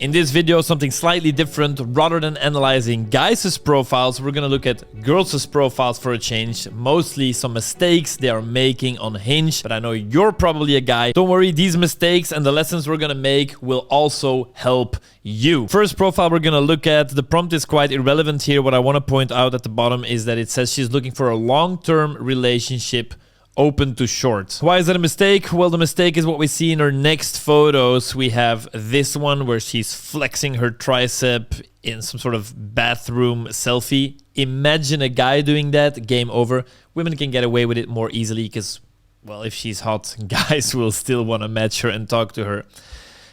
In this video, something slightly different. Rather than analyzing guys' profiles, we're gonna look at girls' profiles for a change. Mostly some mistakes they are making on Hinge, but I know you're probably a guy. Don't worry, these mistakes and the lessons we're gonna make will also help you. First profile we're gonna look at, the prompt is quite irrelevant here. What I wanna point out at the bottom is that it says she's looking for a long-term relationship open to short. Why is that a mistake? Well, the mistake is what we see in her next photos. We have this one where she's flexing her tricep in some sort of bathroom selfie. Imagine a guy doing that, game over. Women can get away with it more easily because, well, if she's hot, guys will still want to match her and talk to her.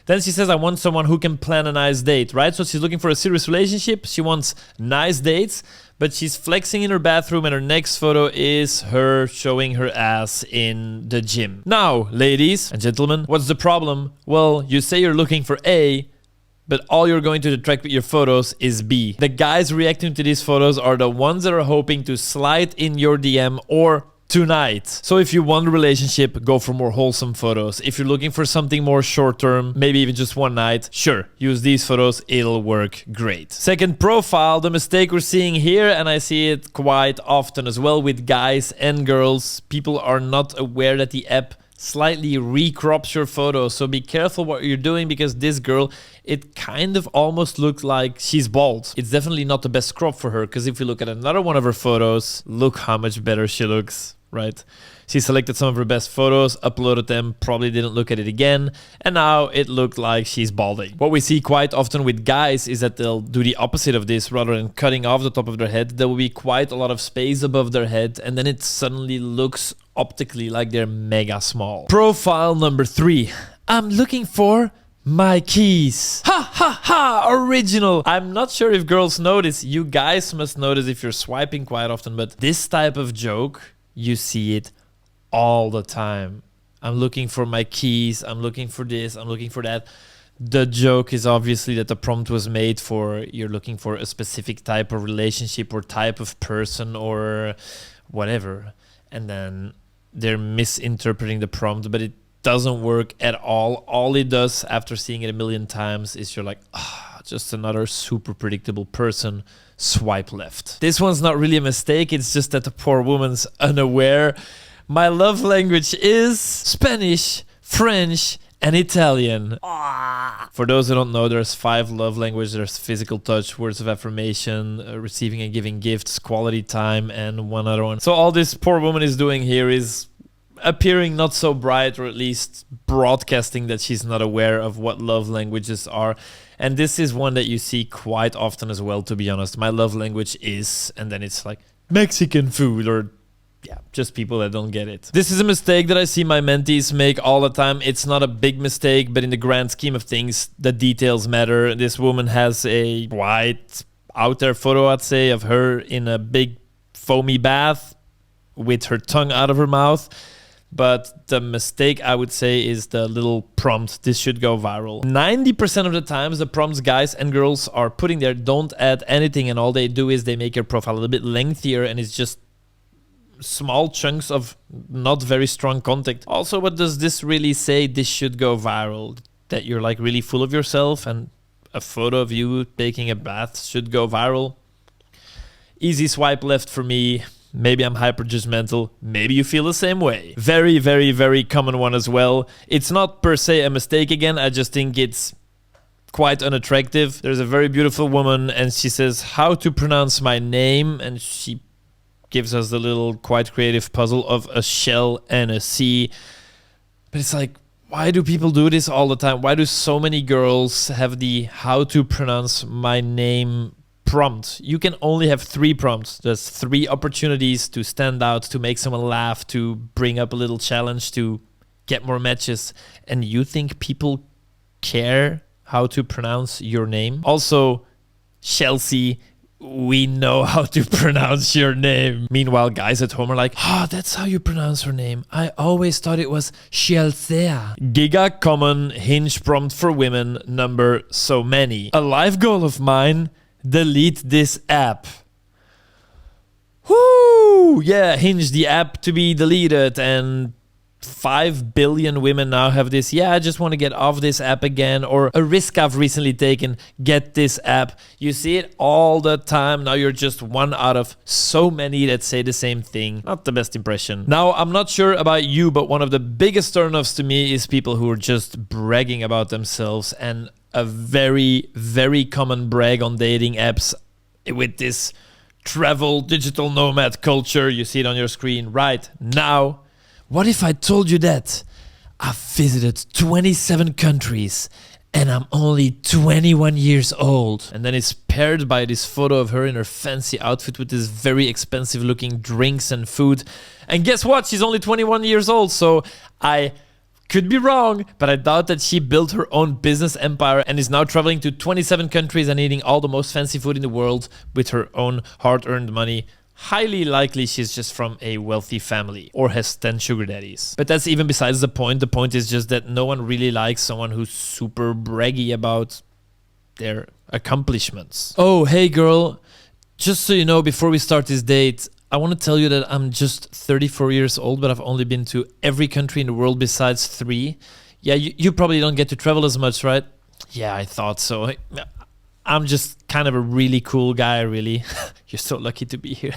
Then she says, I want someone who can plan a nice date, right? So she's looking for a serious relationship. She wants nice dates, but she's flexing in her bathroom, and her next photo is her showing her ass in the gym. Now, ladies and gentlemen, what's the problem? Well, you say you're looking for A, but all you're going to attract with your photos is B. The guys reacting to these photos are the ones that are hoping to slide in your DM or tonight. So if you want a relationship, go for more wholesome photos. If you're looking for something more short-term, maybe even just one night, sure, use these photos, it'll work great. Second profile, the mistake we're seeing here, and I see it quite often as well with guys and girls, people are not aware that the app slightly recrops your photos. So be careful what you're doing, because this girl, it kind of almost looks like she's bald. It's definitely not the best crop for her, because if you look at another one of her photos, look how much better she looks. Right? She selected some of her best photos, uploaded them, probably didn't look at it again, and now it looked like she's balding. What we see quite often with guys is that they'll do the opposite of this. Rather than cutting off the top of their head, there will be quite a lot of space above their head, and then it suddenly looks optically like they're mega small. Profile number 3. I'm looking for my keys. Ha ha ha, original. I'm not sure if girls notice. You guys must notice if you're swiping quite often, but this type of joke, you see it all the time. I'm looking for my keys. I'm looking for this. I'm looking for that. The joke is obviously that the prompt was made for you're looking for a specific type of relationship or type of person or whatever. And then they're misinterpreting the prompt, but it doesn't work at all. All it does after seeing it a million times is you're like, just another super predictable person. Swipe left. This one's not really a mistake, it's just that the poor woman's unaware. My love language is Spanish, French, and Italian. For those who don't know, there's 5 love languages. There's physical touch, words of affirmation, receiving and giving gifts, quality time, and one other one. So all this poor woman is doing here is appearing not so bright, or at least broadcasting that she's not aware of what love languages are. And this is one that you see quite often as well, to be honest. My love language is, and then it's like Mexican food, or yeah, just people that don't get it. This is a mistake that I see my mentees make all the time. It's not a big mistake, but in the grand scheme of things, the details matter. This woman has a quite out there photo, I'd say, of her in a big foamy bath with her tongue out of her mouth. But the mistake, I would say, is the little prompt. This should go viral. 90% of the times, the prompts guys and girls are putting there don't add anything, and all they do is they make your profile a little bit lengthier, and it's just small chunks of not very strong content. Also, what does this really say? This should go viral. That you're like really full of yourself, and a photo of you taking a bath should go viral. Easy swipe left for me. Maybe I'm hyper judgmental. Maybe you feel the same way. Very, very, very common one as well. It's not per se a mistake again. I just think it's quite unattractive. There's a very beautiful woman and she says, how to pronounce my name? And she gives us the little quite creative puzzle of a shell and a C. But it's like, why do people do this all the time? Why do so many girls have the how to pronounce my name prompt? You can only have 3 prompts. There's 3 opportunities to stand out, to make someone laugh, to bring up a little challenge, to get more matches. And you think people care how to pronounce your name? Also, Chelsea, we know how to pronounce your name. Meanwhile, guys at home are like, that's how you pronounce her name. I always thought it was Chelsea. Giga common Hinge prompt for women number so many. A life goal of mine, delete this app. Whoo! Yeah, Hinge, the app to be deleted, and 5 billion women now have this, yeah, I just want to get off this app again, or a risk I've recently taken, get this app. You see it all the time. Now you're just one out of so many that say the same thing. Not the best impression. Now, I'm not sure about you, but one of the biggest turnoffs to me is people who are just bragging about themselves, and a very, very common brag on dating apps with this travel digital nomad culture. You see it on your screen right now. What if I told you that I've visited 27 countries and I'm only 21 years old? And then it's paired by this photo of her in her fancy outfit with this very expensive looking drinks and food. And guess what? She's only 21 years old. So I could be wrong, but I doubt that she built her own business empire and is now traveling to 27 countries and eating all the most fancy food in the world with her own hard-earned money. Highly likely she's just from a wealthy family or has 10 sugar daddies. But that's even besides the point. The point is just that no one really likes someone who's super braggy about their accomplishments. Oh, hey girl, just so you know, before we start this date, I want to tell you that I'm just 34 years old, but I've only been to every country in the world besides 3. Yeah, you probably don't get to travel as much, right? Yeah, I thought so. I'm just kind of a really cool guy, really. You're so lucky to be here.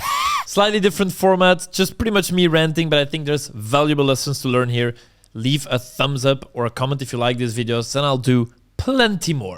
Slightly different format, just pretty much me ranting, but I think there's valuable lessons to learn here. Leave a thumbs up or a comment if you like these videos, and I'll do plenty more.